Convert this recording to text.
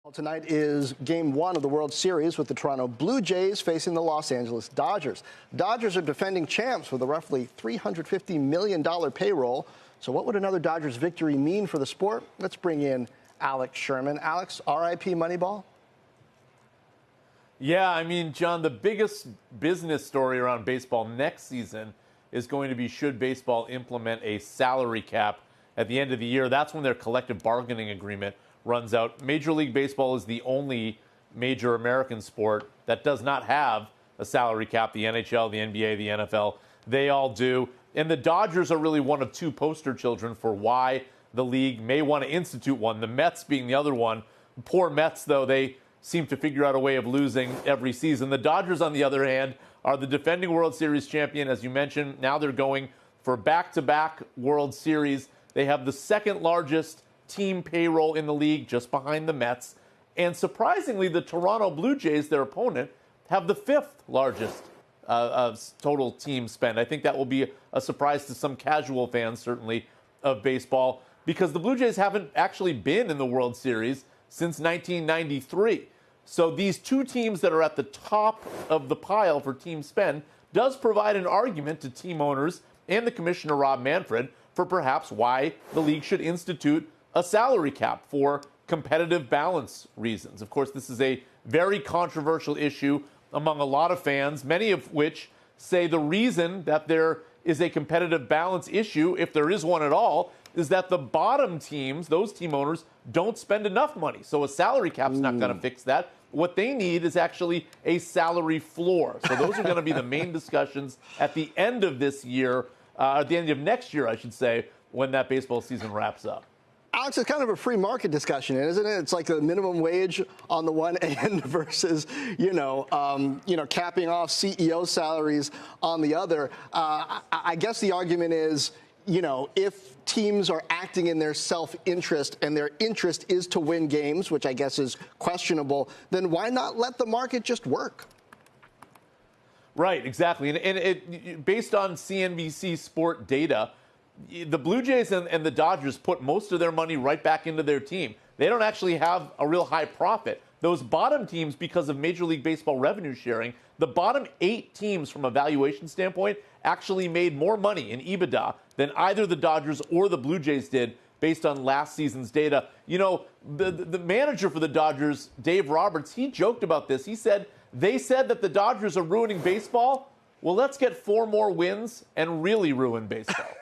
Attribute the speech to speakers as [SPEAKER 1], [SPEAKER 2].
[SPEAKER 1] Well, tonight is Game 1 of the World Series with the Toronto Blue Jays facing the Los Angeles Dodgers. Dodgers are defending champs with a roughly $350 million payroll. So what would another Dodgers victory mean for the sport? Let's bring in Alex Sherman. Alex, RIP Moneyball?
[SPEAKER 2] Yeah, I mean, John, the biggest business story around baseball next season is going to be, should baseball implement a salary cap at the end of the year? That's when their collective bargaining agreement runs out. Major League Baseball is the only major American sport that does not have a salary cap. The NHL, the NBA, the NFL, they all do. And the Dodgers are really one of two poster children for why the league may want to institute one, the Mets being the other one. Poor Mets, though, they seem to figure out a way of losing every season. The Dodgers, on the other hand, are the defending World Series champion. As you mentioned, now they're going for back-to-back World Series. They have the second largest team payroll in the league, just behind the Mets. And surprisingly, the Toronto Blue Jays, their opponent, have the fifth largest total team spend. I think that will be a surprise to some casual fans, certainly, of baseball, because the Blue Jays haven't actually been in the World Series since 1993. So these two teams that are at the top of the pile for team spend does provide an argument to team owners and the commissioner, Rob Manfred, for perhaps why the league should institute a salary cap for competitive balance reasons. Of course, this is a very controversial issue among a lot of fans, many of which say the reason that there is a competitive balance issue, if there is one at all, is that the bottom teams, those team owners, don't spend enough money. So a salary cap's not going to fix that. What they need is actually a salary floor. So those are going to be the main discussions at the end of this year, at the end of next year, I should say, when that baseball season wraps up.
[SPEAKER 1] Alex, it's kind of a free market discussion, isn't it? It's like the minimum wage on the one end versus, capping off CEO salaries on the other. I guess the argument is, if teams are acting in their self-interest and their interest is to win games, which I guess is questionable, then why not let the market just work?
[SPEAKER 2] Right, exactly. And it based on CNBC sport data, the Blue Jays and the Dodgers put most of their money right back into their team. They don't actually have a real high profit. Those bottom teams, because of Major League Baseball revenue sharing, the bottom 8 teams from a valuation standpoint actually made more money in EBITDA than either the Dodgers or the Blue Jays did based on last season's data. The manager for the Dodgers, Dave Roberts, he joked about this. He said, they said that the Dodgers are ruining baseball. Well, let's get 4 more wins and really ruin baseball.